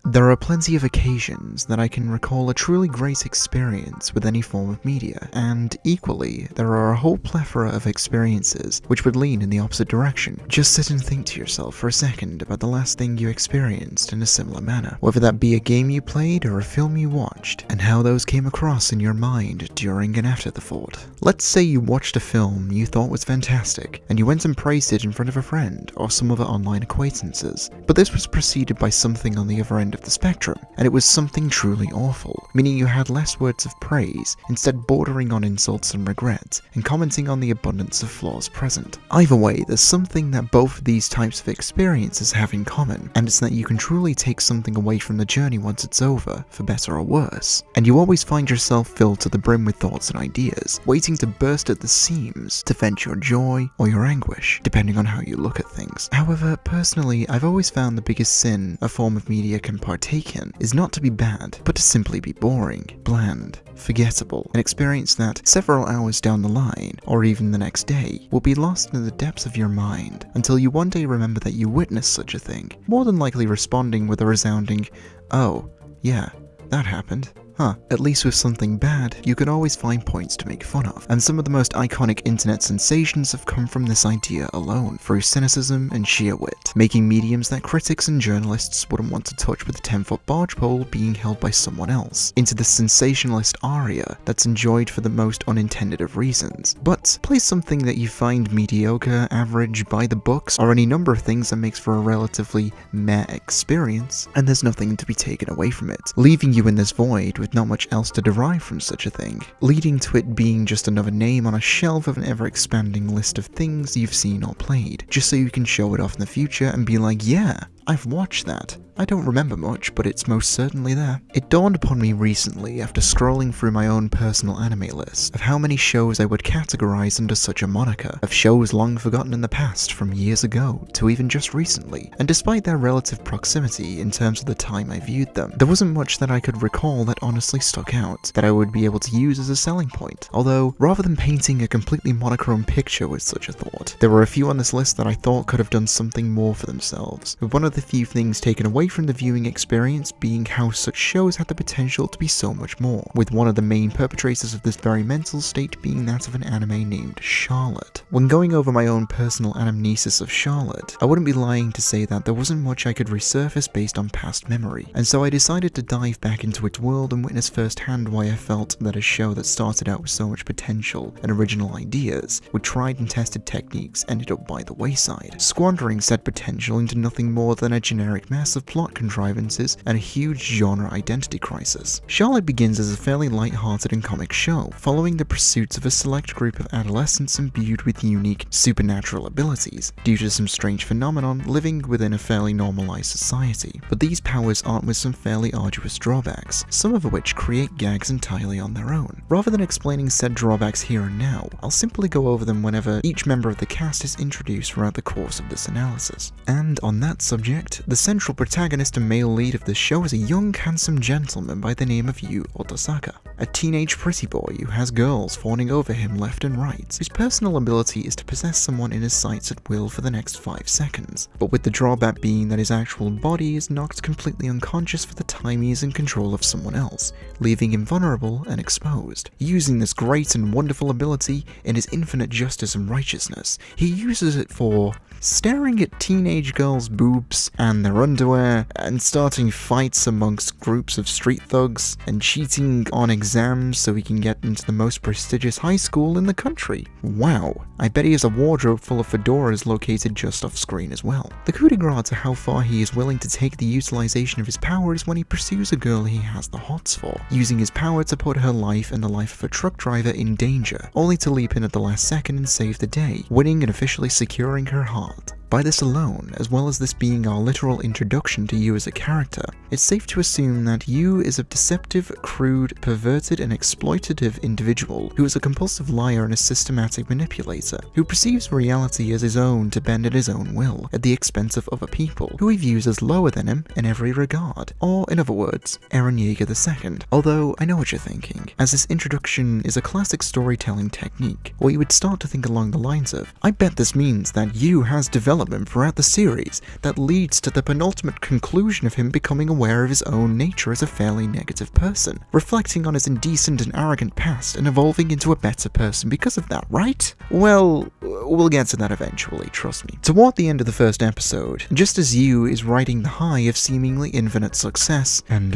There are plenty of occasions that I can recall a truly great experience with any form of media, and equally, there are a whole plethora of experiences which would lean in the opposite direction. Just sit and think to yourself for a second about the last thing you experienced in a similar manner, whether that be a game you played or a film you watched, and how those came across in your mind during and after the thought. Let's say you watched a film you thought was fantastic, and you went and praised it in front of a friend or some other online acquaintances, but this was preceded by something on the other end of the spectrum, and it was something truly awful, meaning you had less words of praise, instead bordering on insults and regret, and commenting on the abundance of flaws present. Either way, there's something that both of these types of experiences have in common, and it's that you can truly take something away from the journey once it's over, for better or worse. And you always find yourself filled to the brim with thoughts and ideas, waiting to burst at the seams to vent your joy or your anguish, depending on how you look at things. However, personally, I've always found the biggest sin a form of media can partake in is not to be bad, but to simply be boring, bland, forgettable, an experience that several hours down the line, or even the next day, will be lost in the depths of your mind until you one day remember that you witnessed such a thing, more than likely responding with a resounding, "Oh, yeah, that happened. Huh." At least with something bad, you can always find points to make fun of, and some of the most iconic internet sensations have come from this idea alone, through cynicism and sheer wit, making mediums that critics and journalists wouldn't want to touch with a 10-foot barge pole being held by someone else, into the sensationalist aria that's enjoyed for the most unintended of reasons. But play something that you find mediocre, average, by the books, or any number of things that makes for a relatively meh experience, and there's nothing to be taken away from it, leaving you in this void with not much else to derive from such a thing, leading to it being just another name on a shelf of an ever-expanding list of things you've seen or played, just so you can show it off in the future and be like, yeah, I've watched that. I don't remember much, but it's most certainly there. It dawned upon me recently after scrolling through my own personal anime list of how many shows I would categorize under such a moniker, of shows long forgotten in the past from years ago to even just recently, and despite their relative proximity in terms of the time I viewed them, there wasn't much that I could recall that honestly stuck out, that I would be able to use as a selling point. Although, rather than painting a completely monochrome picture with such a thought, there were a few on this list that I thought could have done something more for themselves, with one of the few things taken away from the viewing experience being how such shows had the potential to be so much more, with one of the main perpetrators of this very mental state being that of an anime named Charlotte. When going over my own personal anamnesis of Charlotte, I wouldn't be lying to say that there wasn't much I could resurface based on past memory, and so I decided to dive back into its world and witness firsthand why I felt that a show that started out with so much potential and original ideas, with tried and tested techniques, ended up by the wayside, squandering said potential into nothing more than a generic mess of plot contrivances and a huge genre identity crisis. Charlotte begins as a fairly light-hearted and comic show, following the pursuits of a select group of adolescents imbued with unique supernatural abilities, due to some strange phenomenon living within a fairly normalized society. But these powers aren't with some fairly arduous drawbacks, some of which create gags entirely on their own. Rather than explaining said drawbacks here and now, I'll simply go over them whenever each member of the cast is introduced throughout the course of this analysis. And on that subject, the central protagonist and male lead of this show is a young, handsome gentleman by the name of Yu Otosaka, a teenage pretty boy who has girls fawning over him left and right, whose personal ability is to possess someone in his sights at will for the next 5 seconds, but with the drawback being that his actual body is knocked completely unconscious for the time he is in control of someone else, leaving him vulnerable and exposed. Using this great and wonderful ability in his infinite justice and righteousness, he uses it for staring at teenage girls' boobs and their underwear, and starting fights amongst groups of street thugs, and cheating on exams so he can get into the most prestigious high school in the country. Wow, I bet he has a wardrobe full of fedoras located just off screen as well. The coup de grace to how far he is willing to take the utilization of his power is when he pursues a girl he has the hots for, using his power to put her life and the life of a truck driver in danger, only to leap in at the last second and save the day, winning and officially securing her heart. By this alone, as well as this being our literal introduction to Yu as a character, it's safe to assume that Yu is a deceptive, crude, perverted, and exploitative individual who is a compulsive liar and a systematic manipulator, who perceives reality as his own to bend at his own will, at the expense of other people, who he views as lower than him in every regard, or, in other words, Eren Yeager II. Although, I know what you're thinking, as this introduction is a classic storytelling technique, where you would start to think along the lines of, I bet this means that Yu has developed development throughout the series that leads to the penultimate conclusion of him becoming aware of his own nature as a fairly negative person, reflecting on his indecent and arrogant past and evolving into a better person because of that, right? Well, we'll get to that eventually, trust me. Toward the end of the first episode, just as Yu is riding the high of seemingly infinite success, and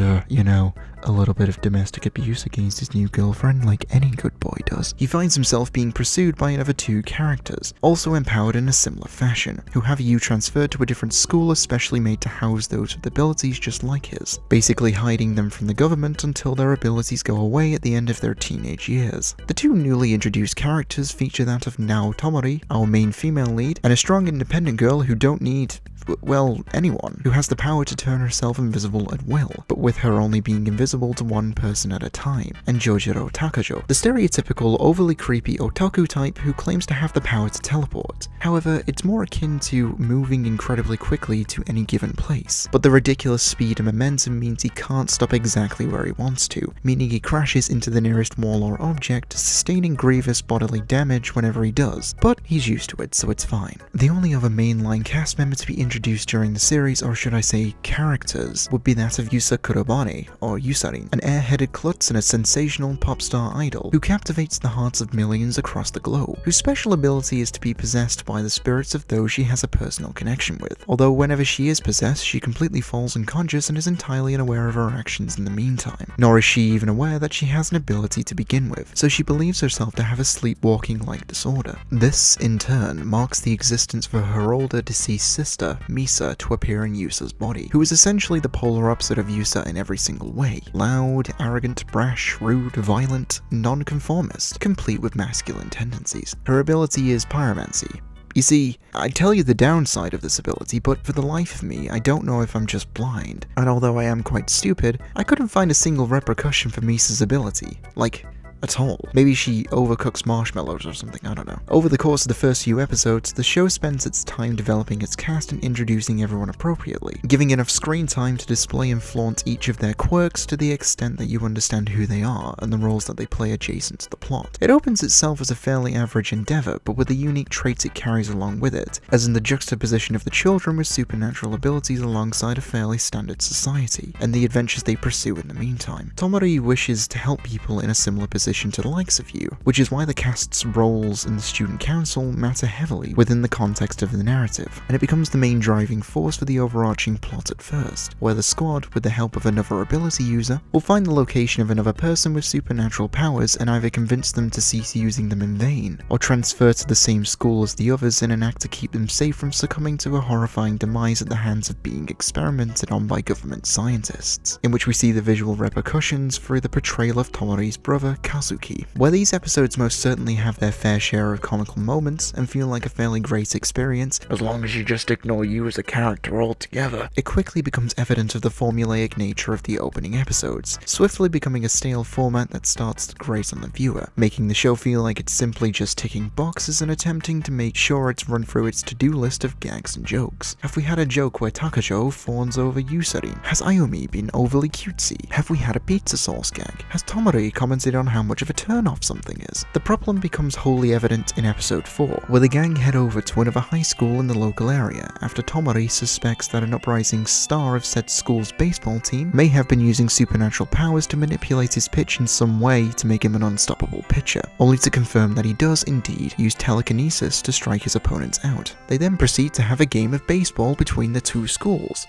a little bit of domestic abuse against his new girlfriend like any good boy does, he finds himself being pursued by another two characters, also empowered in a similar fashion, who have Yu transferred to a different school especially made to house those with abilities just like his, basically hiding them from the government until their abilities go away at the end of their teenage years. The two newly introduced characters feature that of Nao Tomori, our main female lead, and a strong independent girl who don't need anyone, who has the power to turn herself invisible at will, but with her only being invisible to one person at a time, and Jojiro Takajo, the stereotypical overly creepy otaku type who claims to have the power to teleport. However, it's more akin to moving incredibly quickly to any given place, but the ridiculous speed and momentum means he can't stop exactly where he wants to, meaning he crashes into the nearest wall or object, sustaining grievous bodily damage whenever he does, but he's used to it, so it's fine. The only other mainline cast member to be introduced during the series, or should I say characters, would be that of Yusa Kurobane, or Yusarin, an air-headed klutz and a sensational pop star idol who captivates the hearts of millions across the globe, whose special ability is to be possessed by the spirits of those she has a personal connection with, although whenever she is possessed she completely falls unconscious and is entirely unaware of her actions in the meantime, nor is she even aware that she has an ability to begin with, so she believes herself to have a sleepwalking-like disorder. This, in turn, marks the existence for her older deceased sister, Misa, to appear in Yusa's body, who is essentially the polar opposite of Yusa in every single way. Loud, arrogant, brash, rude, violent, non-conformist, complete with masculine tendencies. Her ability is pyromancy. You see, I'd tell you the downside of this ability, but for the life of me, I don't know if I'm just blind. And although I am quite stupid, I couldn't find a single repercussion for Misa's ability. Like, at all. Maybe she overcooks marshmallows or something, I don't know. Over the course of the first few episodes, the show spends its time developing its cast and introducing everyone appropriately, giving enough screen time to display and flaunt each of their quirks to the extent that you understand who they are and the roles that they play adjacent to the plot. It opens itself as a fairly average endeavor, but with the unique traits it carries along with it, as in the juxtaposition of the children with supernatural abilities alongside a fairly standard society, and the adventures they pursue in the meantime. Tomori wishes to help people in a similar position to the likes of you, which is why the cast's roles in the student council matter heavily within the context of the narrative, and it becomes the main driving force for the overarching plot at first, where the squad, with the help of another ability user, will find the location of another person with supernatural powers and either convince them to cease using them in vain, or transfer to the same school as the others in an act to keep them safe from succumbing to a horrifying demise at the hands of being experimented on by government scientists, in which we see the visual repercussions through the portrayal of Tomori's brother, Kazuki. Where these episodes most certainly have their fair share of comical moments and feel like a fairly great experience, as long as you just ignore you as a character altogether, it quickly becomes evident of the formulaic nature of the opening episodes, swiftly becoming a stale format that starts to grate on the viewer, making the show feel like it's simply just ticking boxes and attempting to make sure it's run through its to-do list of gags and jokes. Have we had a joke where Takajo fawns over Yusarin? Has Ayumi been overly cutesy? Have we had a pizza sauce gag? Has Tomori commented on how much of a turn-off something is? The problem becomes wholly evident in episode 4, where the gang head over to another high school in the local area after Tomori suspects that an uprising star of said school's baseball team may have been using supernatural powers to manipulate his pitch in some way to make him an unstoppable pitcher, only to confirm that he does indeed use telekinesis to strike his opponents out. They then proceed to have a game of baseball between the two schools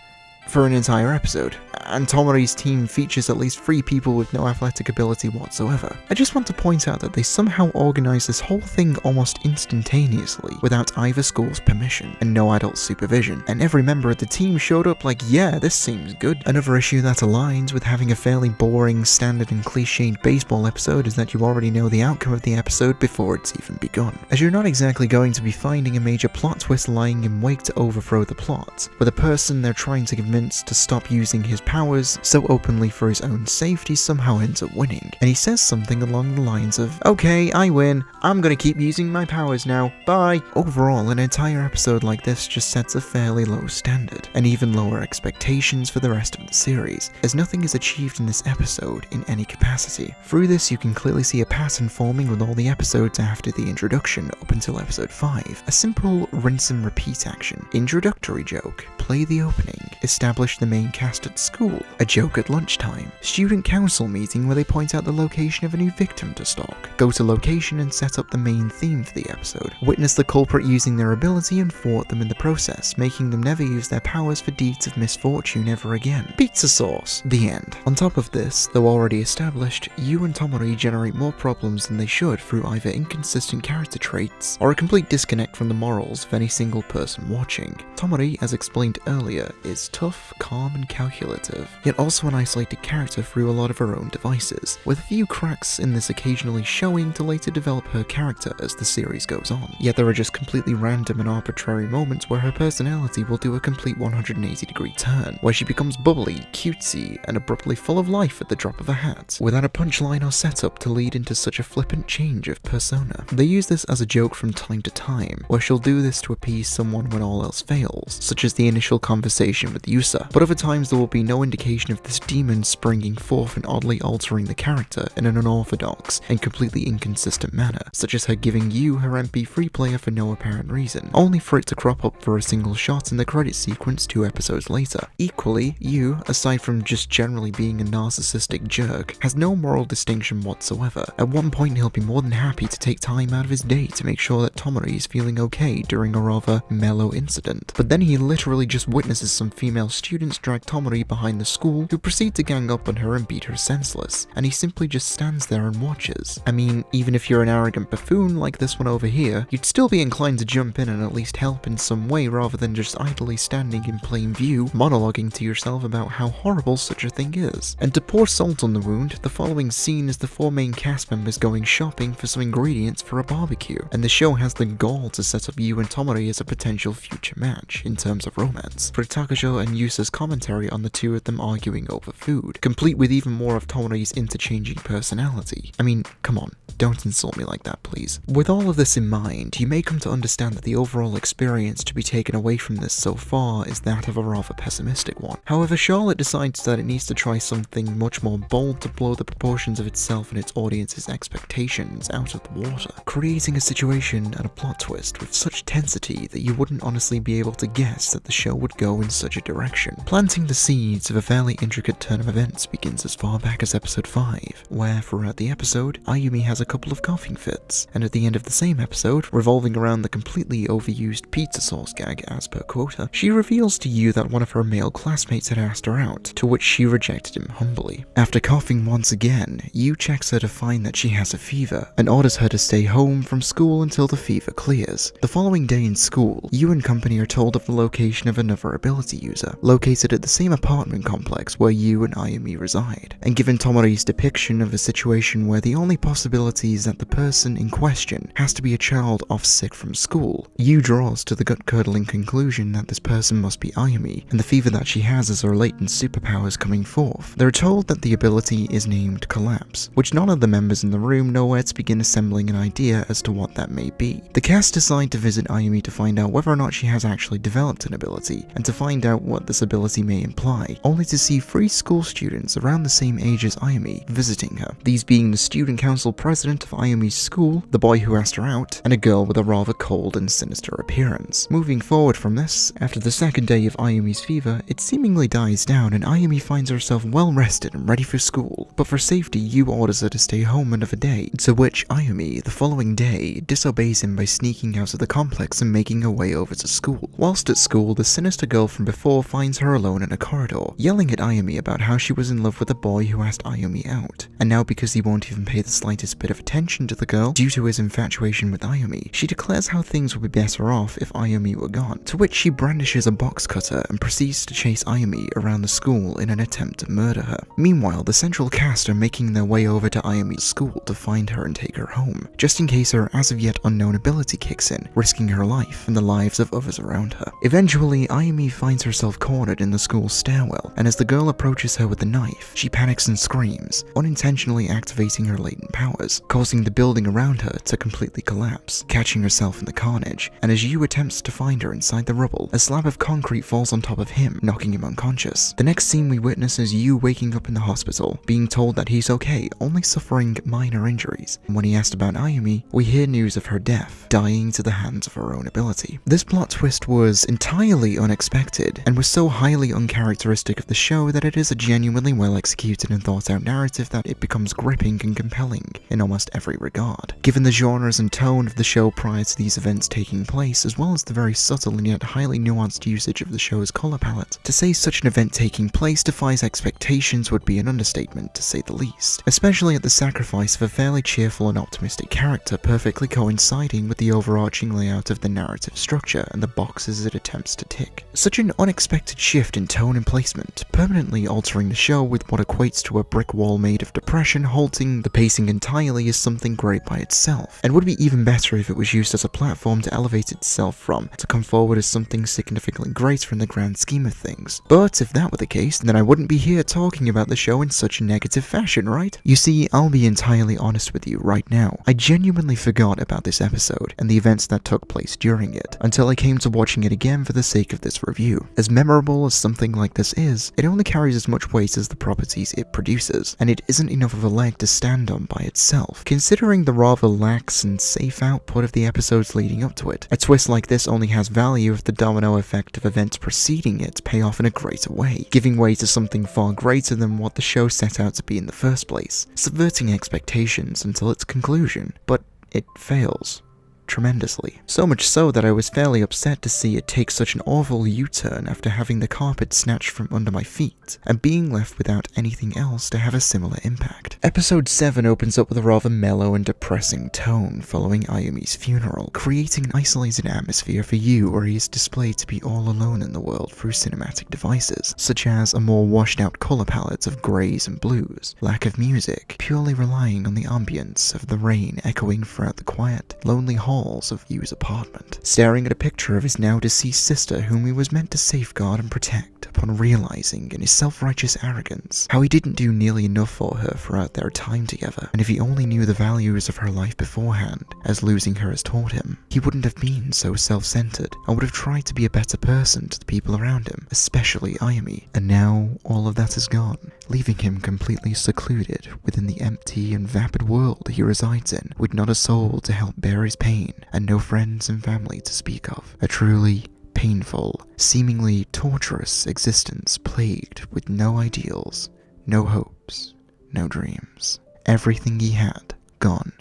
for an entire episode, and Tomori's team features at least 3 people with no athletic ability whatsoever. I just want to point out that they somehow organized this whole thing almost instantaneously without either school's permission and no adult supervision, and every member of the team showed up like, yeah, this seems good. Another issue that aligns with having a fairly boring, standard and cliched baseball episode is that you already know the outcome of the episode before it's even begun, as you're not exactly going to be finding a major plot twist lying in wake to overthrow the plot, with a person they're trying to give convinced to stop using his powers so openly for his own safety, somehow ends up winning. And he says something along the lines of, "Okay, I win. I'm gonna keep using my powers now. Bye." Overall, an entire episode like this just sets a fairly low standard, and even lower expectations for the rest of the series, as nothing is achieved in this episode in any capacity. Through this, you can clearly see a pattern forming with all the episodes after the introduction up until episode 5. A simple rinse and repeat action. Introductory joke. Play the opening. Establish the main cast at school. A joke at lunchtime. Student council meeting where they point out the location of a new victim to stalk. Go to location and set up the main theme for the episode. Witness the culprit using their ability and thwart them in the process, making them never use their powers for deeds of misfortune ever again. Pizza sauce. The end. On top of this, though already established, Yu and Tomori generate more problems than they should through either inconsistent character traits or a complete disconnect from the morals of any single person watching. Tomori, as explained earlier, is tough, calm and calculative, yet also an isolated character through a lot of her own devices, with a few cracks in this occasionally showing to later develop her character as the series goes on. Yet there are just completely random and arbitrary moments where her personality will do a complete 180-degree turn, where she becomes bubbly, cutesy, and abruptly full of life at the drop of a hat, without a punchline or setup to lead into such a flippant change of persona. They use this as a joke from time to time, where she'll do this to appease someone when all else fails, such as the initial conversation with Yusa, but other times there will be no indication of this demon springing forth and oddly altering the character in an unorthodox and completely inconsistent manner, such as her giving Yu her MP3 player for no apparent reason, only for it to crop up for a single shot in the credit sequence 2 episodes later. Equally, Yu, aside from just generally being a narcissistic jerk, has no moral distinction whatsoever. At one point he'll be more than happy to take time out of his day to make sure that Tomori is feeling okay during a rather mellow incident, but then he literally just witnesses some female students drag Tomori behind the school, who proceed to gang up on her and beat her senseless, and he simply just stands there and watches. I mean, even if you're an arrogant buffoon like this one over here, you'd still be inclined to jump in and at least help in some way rather than just idly standing in plain view, monologuing to yourself about how horrible such a thing is. And to pour salt on the wound, the following scene is the 4 main cast members going shopping for some ingredients for a barbecue, and the show has the gall to set up Yu and Tomori as a potential future match in terms of romance, for Takajo and Yusa's commentary on the two of them arguing over food, complete with even more of Tomori's interchanging personality. I mean, come on, don't insult me like that, please. With all of this in mind, you may come to understand that the overall experience to be taken away from this so far is that of a rather pessimistic one. However, Charlotte decides that it needs to try something much more bold to blow the proportions of itself and its audience's expectations out of the water, creating a situation and a plot twist with such tensity that you wouldn't honestly be able to guess that the show would go in such a direction. Planting the seeds of a fairly intricate turn of events begins as far back as episode 5, where throughout the episode, Ayumi has a couple of coughing fits, and at the end of the same episode, revolving around the completely overused pizza sauce gag as per quota, she reveals to Yu that one of her male classmates had asked her out, to which she rejected him humbly. After coughing once again, Yu checks her to find that she has a fever, and orders her to stay home from school until the fever clears. The following day in school, Yu and company are told of the location of another ability user, located at the same apartment complex where Yu and Ayumi reside, and given Tomori's depiction of a situation where the only possibility is that the person in question has to be a child off sick from school, Yu draws to the gut-curdling conclusion that this person must be Ayumi, and the fever that she has is her latent superpowers coming forth. They're told that the ability is named Collapse, which none of the members in the room know where to begin assembling an idea as to what that may be. The cast decide to visit Ayumi to find out whether or not she has actually developed an ability, and to find out what this ability may imply, only to see 3 school students around the same age as Ayumi visiting her, these being the student council president of Ayumi's school, the boy who asked her out, and a girl with a rather cold and sinister appearance. Moving forward from this, after the second day of Ayumi's fever, it seemingly dies down and Ayumi finds herself well rested and ready for school, but for safety Yu orders her to stay home another day, to which Ayumi, the following day, disobeys him by sneaking out of the complex and making her way over to school. Whilst at school, the sinister girl from before finds her alone in a corridor, yelling at Ayumi about how she was in love with a boy who asked Ayumi out, and now because he won't even pay the slightest bit of attention to the girl due to his infatuation with Ayumi, she declares how things would be better off if Ayumi were gone, to which she brandishes a box cutter and proceeds to chase Ayumi around the school in an attempt to murder her. Meanwhile, the central cast are making their way over to Ayumi's school to find her and take her home, just in case her as of yet unknown ability kicks in, risking her life and the lives of others around her. Eventually, Ayumi finds herself cornered in the school stairwell, and as the girl approaches her with the knife, she panics and screams, unintentionally activating her latent powers, causing the building around her to completely collapse, catching herself in the carnage. And as Yu attempts to find her inside the rubble, a slab of concrete falls on top of him, knocking him unconscious. The next scene we witness is Yu waking up in the hospital, being told that he's okay, only suffering minor injuries. And when he asked about Ayumi, we hear news of her death, dying to the hands of her own ability. This plot twist was entirely unexpected, and was so highly uncharacteristic of the show that it is a genuinely well executed and thought out narrative that it becomes gripping and compelling in almost every regard. Given the genres and tone of the show prior to these events taking place, as well as the very subtle and yet highly nuanced usage of the show's colour palette, to say such an event taking place defies expectations would be an understatement, to say the least, especially at the sacrifice of a fairly cheerful and optimistic character perfectly coinciding with the overarching layout of the narrative structure and the boxes it attempts to tick. Such an unexpected shift in tone and placement, permanently altering the show with what equates to a brick wall made of depression, halting the pacing entirely, is something great by itself, and would be even better if it was used as a platform to elevate itself from, to come forward as something significantly greater in the grand scheme of things. But if that were the case, then I wouldn't be here talking about the show in such a negative fashion, right? You see, I'll be entirely honest with you right now. I genuinely forgot about this episode and the events that took place during it, until I came to watching it again for the sake of this review. As memorable as something like this is, it only carries as much weight as the properties it produces, and it isn't enough of a leg to stand on by itself. Considering the rather lax and safe output of the episodes leading up to it, a twist like this only has value if the domino effect of events preceding it pay off in a greater way, giving way to something far greater than what the show set out to be in the first place, subverting expectations until its conclusion, but it fails tremendously. So much so that I was fairly upset to see it take such an awful U-turn after having the carpet snatched from under my feet, and being left without anything else to have a similar impact. Episode 7 opens up with a rather mellow and depressing tone following Ayumi's funeral, creating an isolated atmosphere for Yu where he is displayed to be all alone in the world through cinematic devices, such as a more washed out colour palette of greys and blues, lack of music, purely relying on the ambience of the rain echoing throughout the quiet, lonely halls of Yu's apartment, staring at a picture of his now deceased sister whom he was meant to safeguard and protect, upon realizing in his self-righteous arrogance how he didn't do nearly enough for her throughout their time together, and if he only knew the values of her life beforehand, as losing her has taught him, he wouldn't have been so self-centered and would have tried to be a better person to the people around him, especially Ayumi. And now all of that is gone, leaving him completely secluded within the empty and vapid world he resides in, with not a soul to help bear his pain, and no friends and family to speak of. A truly painful, seemingly torturous existence plagued with no ideals, no hopes, no dreams. Everything he had, gone,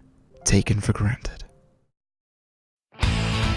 taken for granted.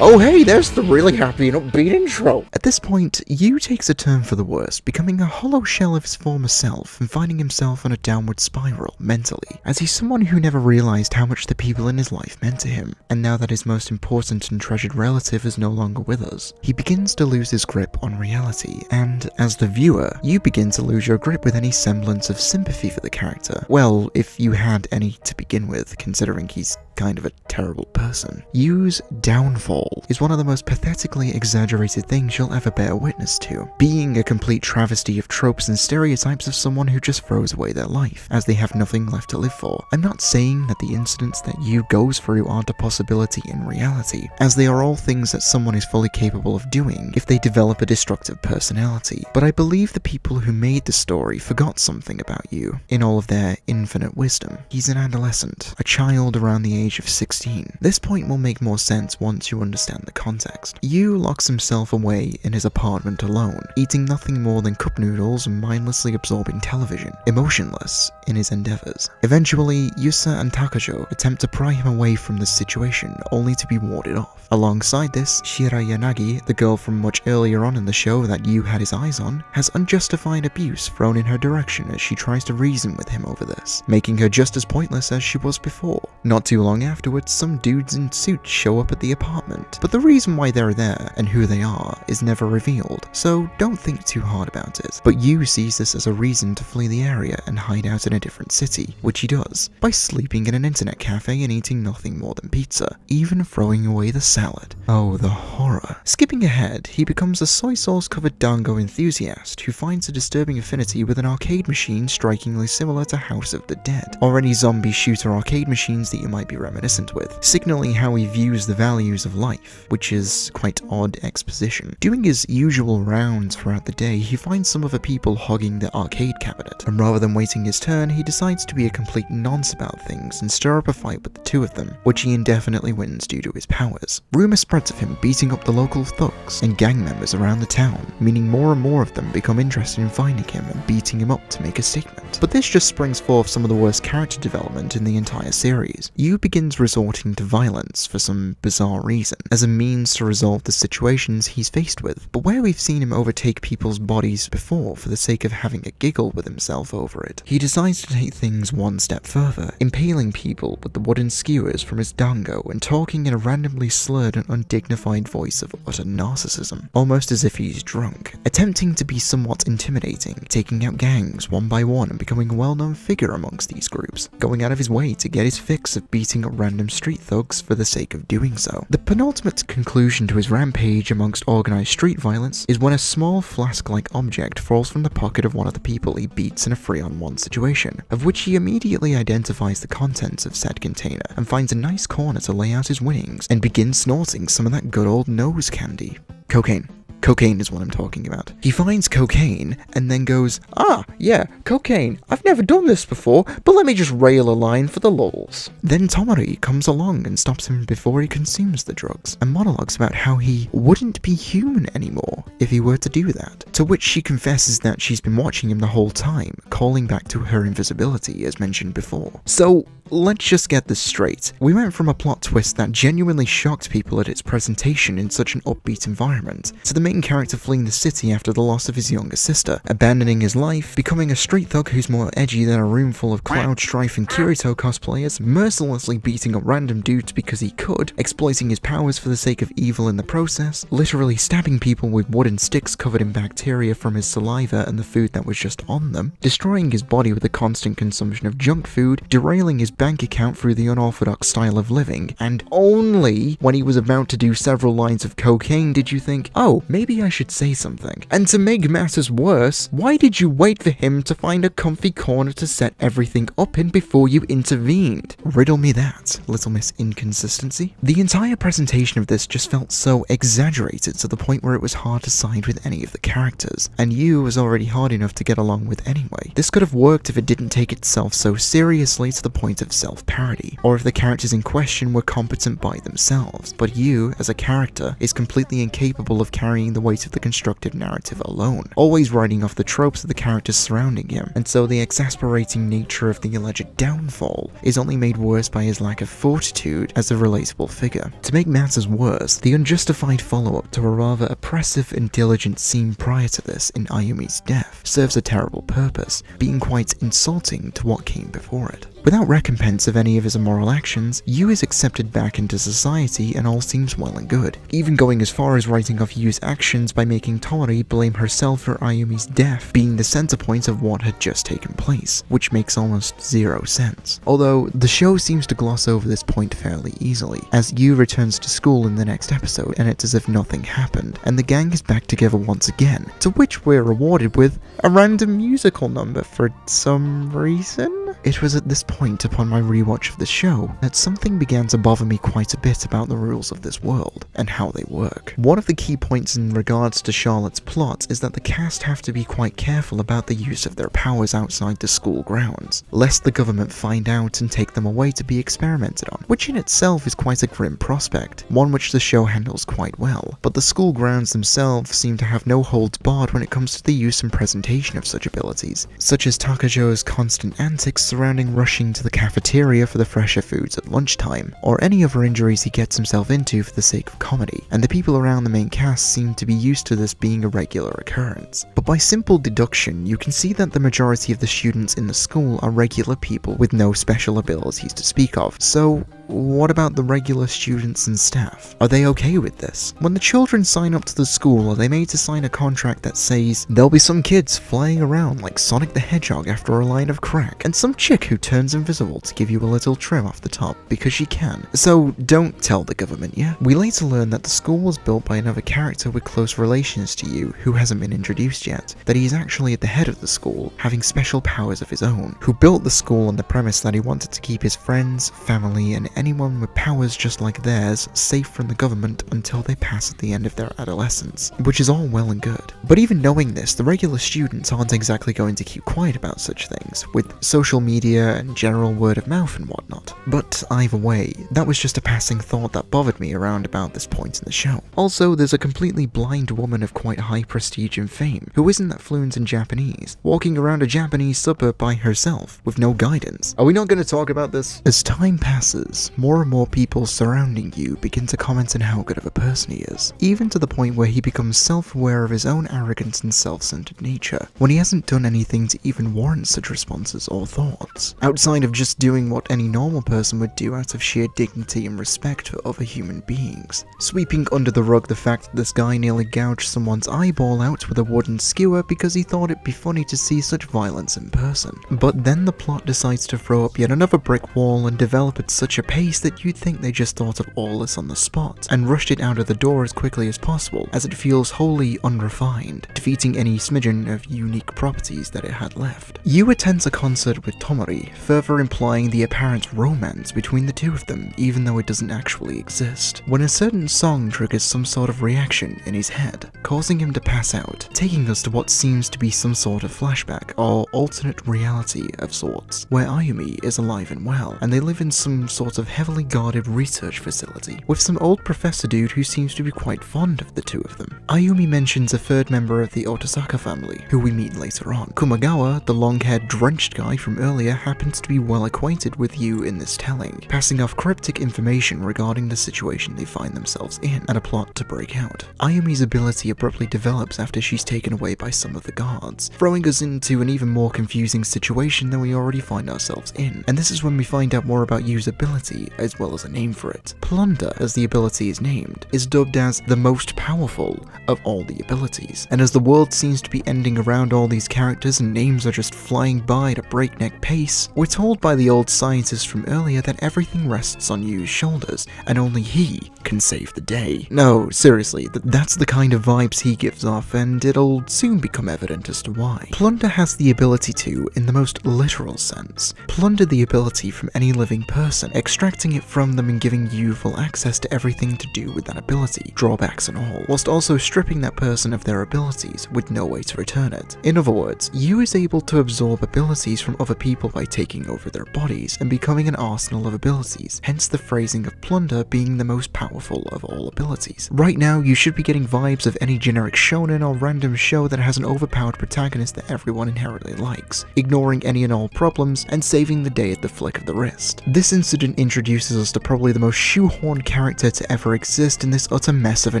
Oh hey, there's the really happy and upbeat intro! At this point, Yu takes a turn for the worse, becoming a hollow shell of his former self and finding himself on a downward spiral mentally, as he's someone who never realized how much the people in his life meant to him, and now that his most important and treasured relative is no longer with us, he begins to lose his grip on reality, and as the viewer, you begin to lose your grip with any semblance of sympathy for the character. Well, if you had any to begin with, considering he's kind of a terrible person. Yu's downfall is one of the most pathetically exaggerated things you'll ever bear witness to, being a complete travesty of tropes and stereotypes of someone who just throws away their life, as they have nothing left to live for. I'm not saying that the incidents that Yu goes through aren't a possibility in reality, as they are all things that someone is fully capable of doing if they develop a destructive personality, but I believe the people who made the story forgot something about Yu, in all of their infinite wisdom. He's an adolescent, a child around the age of 16. This point will make more sense once you understand the context. Yu locks himself away in his apartment alone, eating nothing more than cup noodles and mindlessly absorbing television, emotionless in his endeavors. Eventually, Yusa and Takajo attempt to pry him away from this situation, only to be warded off. Alongside this, Shirayanagi, the girl from much earlier on in the show that Yu had his eyes on, has unjustified abuse thrown in her direction as she tries to reason with him over this, making her just as pointless as she was before. Not too long long afterwards, some dudes in suits show up at the apartment, but the reason why they're there and who they are is never revealed, so don't think too hard about it. But Yu sees this as a reason to flee the area and hide out in a different city, which he does, by sleeping in an internet cafe and eating nothing more than pizza, even throwing away the salad. Oh, the horror. Skipping ahead, he becomes a soy sauce covered dango enthusiast who finds a disturbing affinity with an arcade machine strikingly similar to House of the Dead, or any zombie shooter arcade machines that you might be reminiscent with, signaling how he views the values of life, which is quite odd exposition. Doing his usual rounds throughout the day, he finds some other people hogging the arcade cabinet, and rather than waiting his turn, he decides to be a complete nonce about things and stir up a fight with the two of them, which he indefinitely wins due to his powers. Rumour spreads of him beating up the local thugs and gang members around the town, meaning more and more of them become interested in finding him and beating him up to make a statement. But this just springs forth some of the worst character development in the entire series. Yu begins resorting to violence for some bizarre reason, as a means to resolve the situations he's faced with, but where we've seen him overtake people's bodies before for the sake of having a giggle with himself over it, he decides to take things one step further, impaling people with the wooden skewers from his dango and talking in a randomly slurred and undignified voice of utter narcissism, almost as if he's drunk, attempting to be somewhat intimidating, taking out gangs one by one and becoming a well-known figure amongst these groups, going out of his way to get his fix of beating up random street thugs for the sake of doing so. The penultimate conclusion to his rampage amongst organized street violence is when a small flask-like object falls from the pocket of one of the people he beats in a 3-on-1 situation, of which he immediately identifies the contents of said container and finds a nice corner to lay out his winnings and begins snorting some of that good old nose candy. Cocaine. Cocaine is what I'm talking about. He finds cocaine and then goes, "Ah, yeah, cocaine. I've never done this before, but let me just rail a line for the lulz." Then Tomari comes along and stops him before he consumes the drugs, and monologues about how he wouldn't be human anymore if he were to do that, to which she confesses that she's been watching him the whole time, calling back to her invisibility as mentioned before. So, let's just get this straight. We went from a plot twist that genuinely shocked people at its presentation in such an upbeat environment, to the main character fleeing the city after the loss of his younger sister, abandoning his life, becoming a street thug who's more edgy than a room full of Cloud Strife and Kirito cosplayers, mercilessly beating up random dudes because he could, exploiting his powers for the sake of evil in the process, literally stabbing people with wooden sticks covered in bacteria from his saliva and the food that was just on them, destroying his body with the constant consumption of junk food, derailing his bank account through the unorthodox style of living, and only when he was about to do several lines of cocaine did you think, oh, maybe I should say something. And to make matters worse, why did you wait for him to find a comfy corner to set everything up in before you intervened? Riddle me that, little Miss Inconsistency. The entire presentation of this just felt so exaggerated to the point where it was hard to side with any of the characters, and Yu was already hard enough to get along with anyway. This could have worked if it didn't take itself so seriously to the point of self-parody, or if the characters in question were competent by themselves, but Yu, as a character, is completely incapable of carrying the weight of the constructed narrative alone, always riding off the tropes of the characters surrounding him, and so the exasperating nature of the alleged downfall is only made worse by his lack of fortitude as a relatable figure. To make matters worse, the unjustified follow-up to a rather oppressive and diligent scene prior to this in Ayumi's death serves a terrible purpose, being quite insulting to what came before it. Without recompense of any of his immoral actions, Yu is accepted back into society and all seems well and good, even going as far as writing off Yu's actions by making Tomari blame herself for Ayumi's death being the center point of what had just taken place, which makes almost zero sense. Although, the show seems to gloss over this point fairly easily, as Yu returns to school in the next episode and it's as if nothing happened, and the gang is back together once again, to which we're rewarded with a random musical number for some reason? It was at this point upon my rewatch of the show that something began to bother me quite a bit about the rules of this world and how they work. One of the key points in regards to Charlotte's plot is that the cast have to be quite careful about the use of their powers outside the school grounds, lest the government find out and take them away to be experimented on, which in itself is quite a grim prospect, one which the show handles quite well, but the school grounds themselves seem to have no holds barred when it comes to the use and presentation of such abilities, such as Takajo's constant antics surrounding rushing to the cafeteria for the fresher foods at lunchtime, or any other injuries he gets himself into for the sake of comedy, and the people around the main cast seem to be used to this being a regular occurrence. But by simple deduction, you can see that the majority of the students in the school are regular people with no special abilities to speak of. So what about the regular students and staff? Are they okay with this? When the children sign up to the school, are they made to sign a contract that says there'll be some kids flying around like Sonic the Hedgehog after a line of crack, and some chick who turns invisible to give you a little trim off the top because she can? So don't tell the government, yeah? We later learn that the school was built by another character with close relations to you who hasn't been introduced yet, that he is actually at the head of the school, having special powers of his own, who built the school on the premise that he wanted to keep his friends, family, and anyone with powers just like theirs safe from the government until they pass at the end of their adolescence, which is all well and good. But even knowing this, the regular students aren't exactly going to keep quiet about such things, with social media and general word of mouth and whatnot. But either way, that was just a passing thought that bothered me around about this point in the show. Also, there's a completely blind woman of quite high prestige and fame, who isn't that fluent in Japanese, walking around a Japanese suburb by herself, with no guidance. Are we not going to talk about this? As time passes, more and more people surrounding you begin to comment on how good of a person he is, even to the point where he becomes self-aware of his own arrogance and self-centered nature, when he hasn't done anything to even warrant such responses or thoughts, outside of just doing what any normal person would do out of sheer dignity and respect for other human beings. Sweeping under the rug the fact that this guy nearly gouged someone's eyeball out with a wooden skewer because he thought it'd be funny to see such violence in person. But then the plot decides to throw up yet another brick wall and develop at such a pace that you'd think they just thought of all this on the spot, and rushed it out of the door as quickly as possible, as it feels wholly unrefined, defeating any smidgen of unique properties that it had left. You attends a concert with Tomori, further implying the apparent romance between the two of them, even though it doesn't actually exist, when a certain song triggers some sort of reaction in his head, causing him to pass out, taking us to what seems to be some sort of flashback or alternate reality of sorts, where Ayumi is alive and well, and they live in some sort of heavily guarded research facility, with some old professor dude who seems to be quite fond of the two of them. Ayumi mentions a third member of the Otasaka family, who we meet later on. Kumagawa, the long-haired drenched guy from earlier, happens to be well acquainted with you in this telling, passing off cryptic information regarding the situation they find themselves in, and a plot to break out. Ayumi's ability abruptly develops after she's taken away by some of the guards, throwing us into an even more confusing situation than we already find ourselves in, and this is when we find out more about Yu's ability, as well as a name for it. Plunder, as the ability is named, is dubbed as the most powerful of all the abilities, and as the world seems to be ending around all these characters and names are just flying by at a breakneck pace, we're told by the old scientist from earlier that everything rests on Yu's shoulders, and only he can save the day. No, seriously, that's the kind of vibes he gives off, and it'll soon become evident as to why. Plunder has the ability to, in the most literal sense, plunder the ability from any living person, extracting it from them and giving you full access to everything to do with that ability, drawbacks and all, whilst also stripping that person of their abilities with no way to return it. In other words, Yu is able to absorb abilities from other people by taking over their bodies and becoming an arsenal of abilities, hence the phrasing of plunder being the most powerful of all abilities. Right now, you should be getting vibes of any generic shonen or random show that has an overpowered protagonist that everyone inherently likes, ignoring any and all problems and saving the day at the flick of the wrist. This incident introduces us to probably the most shoehorned character to ever exist in this utter mess of a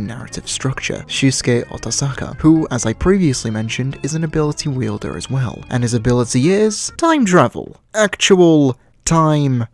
narrative structure, Shusuke Otasaka, who, as I previously mentioned, is an ability wielder as well, and his ability is time travel. Actual time